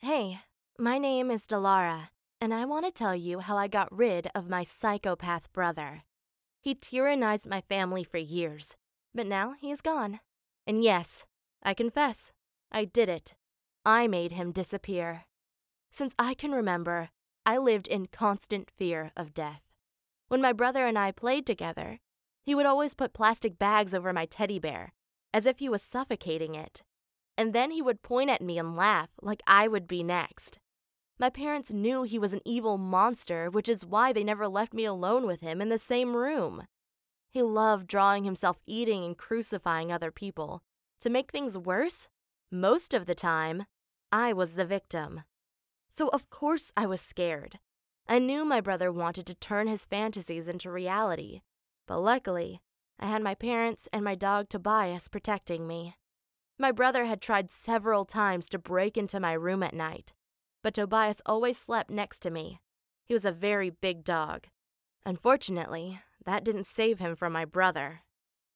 Hey, my name is Dilara, and I want to tell you how I got rid of my psychopath brother. He tyrannized my family for years, but now he is gone. And yes, I confess, I did it. I made him disappear. Since I can remember, I lived in constant fear of death. When my brother and I played together, he would always put plastic bags over my teddy bear, as if he was suffocating it. And then he would point at me and laugh like I would be next. My parents knew he was an evil monster, which is why they never left me alone with him in the same room. He loved drawing himself eating and crucifying other people. To make things worse, most of the time, I was the victim. So of course I was scared. I knew my brother wanted to turn his fantasies into reality, but luckily, I had my parents and my dog Tobias protecting me. My brother had tried several times to break into my room at night, but Tobias always slept next to me. He was a very big dog. Unfortunately, that didn't save him from my brother.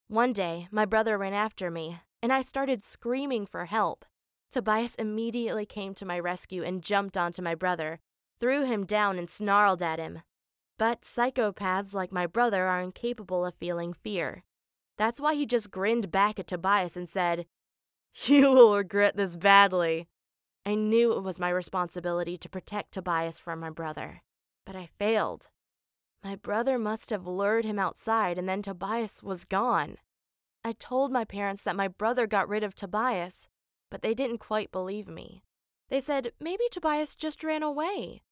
One day, my brother ran after me, and I started screaming for help. Tobias immediately came to my rescue and jumped onto my brother, threw him down and snarled at him. But psychopaths like my brother are incapable of feeling fear. That's why he just grinned back at Tobias and said, "You will regret this badly." I knew it was my responsibility to protect Tobias from my brother, but I failed. My brother must have lured him outside and then Tobias was gone. I told my parents that my brother got rid of Tobias, but they didn't quite believe me. They said maybe Tobias just ran away.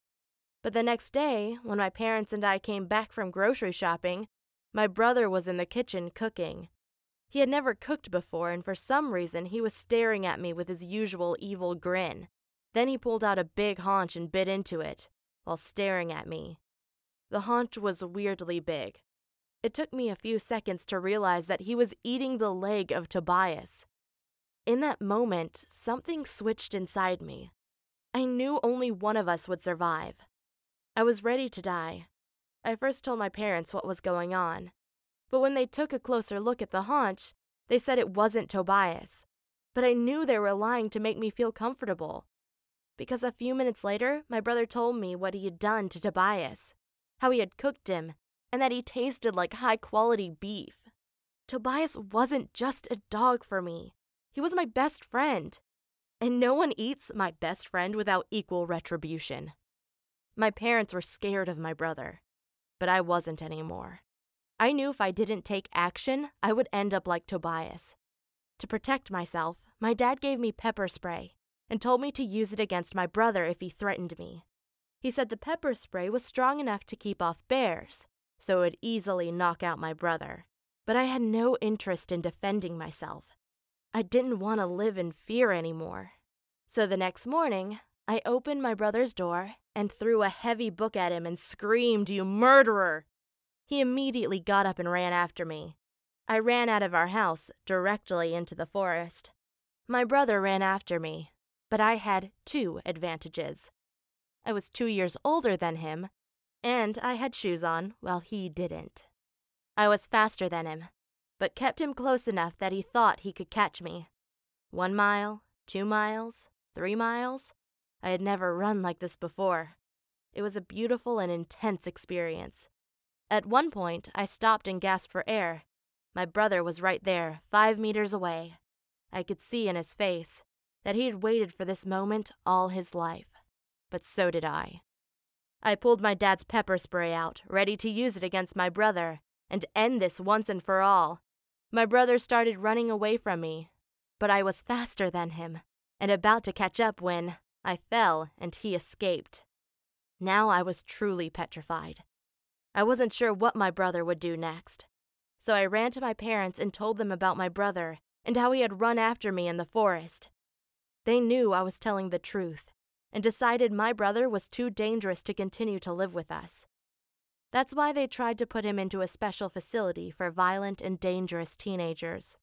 But the next day, when my parents and I came back from grocery shopping, my brother was in the kitchen cooking. He had never cooked before, and for some reason he was staring at me with his usual evil grin. Then he pulled out a big haunch and bit into it, while staring at me. The haunch was weirdly big. It took me a few seconds to realize that he was eating the leg of Tobias. In that moment, something switched inside me. I knew only one of us would survive. I was ready to die. I first told my parents what was going on. But when they took a closer look at the haunch, they said it wasn't Tobias. But I knew they were lying to make me feel comfortable. Because a few minutes later, my brother told me what he had done to Tobias, how he had cooked him, and that he tasted like high-quality beef. Tobias wasn't just a dog for me. He was my best friend. And no one eats my best friend without equal retribution. My parents were scared of my brother, but I wasn't anymore. I knew if I didn't take action, I would end up like Tobias. To protect myself, my dad gave me pepper spray and told me to use it against my brother if he threatened me. He said the pepper spray was strong enough to keep off bears, so it would easily knock out my brother. But I had no interest in defending myself. I didn't want to live in fear anymore. So the next morning, I opened my brother's door and threw a heavy book at him and screamed, "You murderer!" He immediately got up and ran after me. I ran out of our house, directly into the forest. My brother ran after me, but I had two advantages. I was 2 years older than him, and I had shoes on while he didn't. I was faster than him, but kept him close enough that he thought he could catch me. 1 mile, 2 miles, 3 miles. I had never run like this before. It was a beautiful and intense experience. At one point, I stopped and gasped for air. My brother was right there, 5 meters away. I could see in his face that he had waited for this moment all his life. But so did I. I pulled my dad's pepper spray out, ready to use it against my brother, and end this once and for all. My brother started running away from me, but I was faster than him, and about to catch up when I fell and he escaped. Now I was truly petrified. I wasn't sure what my brother would do next. So I ran to my parents and told them about my brother and how he had run after me in the forest. They knew I was telling the truth and decided my brother was too dangerous to continue to live with us. That's why they tried to put him into a special facility for violent and dangerous teenagers.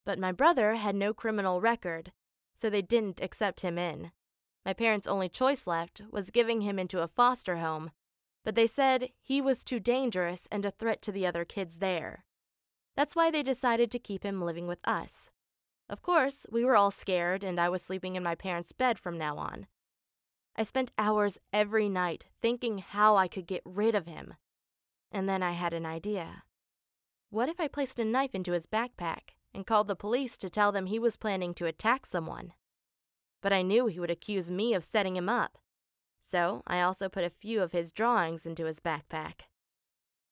But my brother had no criminal record, so they didn't accept him in. My parents' only choice left was giving him into a foster home, but they said he was too dangerous and a threat to the other kids there. That's why they decided to keep him living with us. Of course, we were all scared and I was sleeping in my parents' bed from now on. I spent hours every night thinking how I could get rid of him. And then I had an idea. What if I placed a knife into his backpack and called the police to tell them he was planning to attack someone? But I knew he would accuse me of setting him up. So I also put a few of his drawings into his backpack.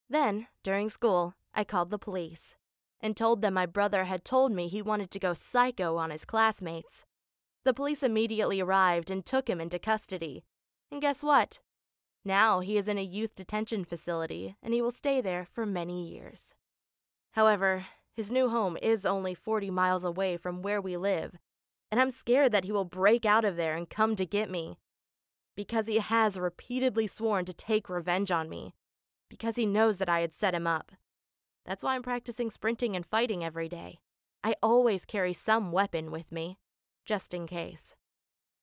Then, during school, I called the police and told them my brother had told me he wanted to go psycho on his classmates. The police immediately arrived and took him into custody. And guess what? Now he is in a youth detention facility and he will stay there for many years. However, his new home is only 40 miles away from where we live, and I'm scared that he will break out of there and come to get me. Because he has repeatedly sworn to take revenge on me. Because he knows that I had set him up. That's why I'm practicing sprinting and fighting every day. I always carry some weapon with me, just in case.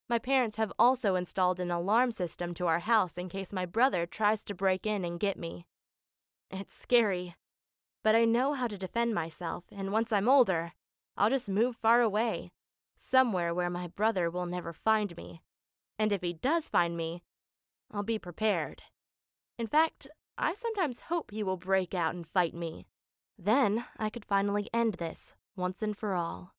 My parents have also installed an alarm system to our house in case my brother tries to break in and get me. It's scary, but I know how to defend myself, and once I'm older, I'll just move far away, somewhere where my brother will never find me. And if he does find me, I'll be prepared. In fact, I sometimes hope he will break out and fight me. Then I could finally end this, once and for all.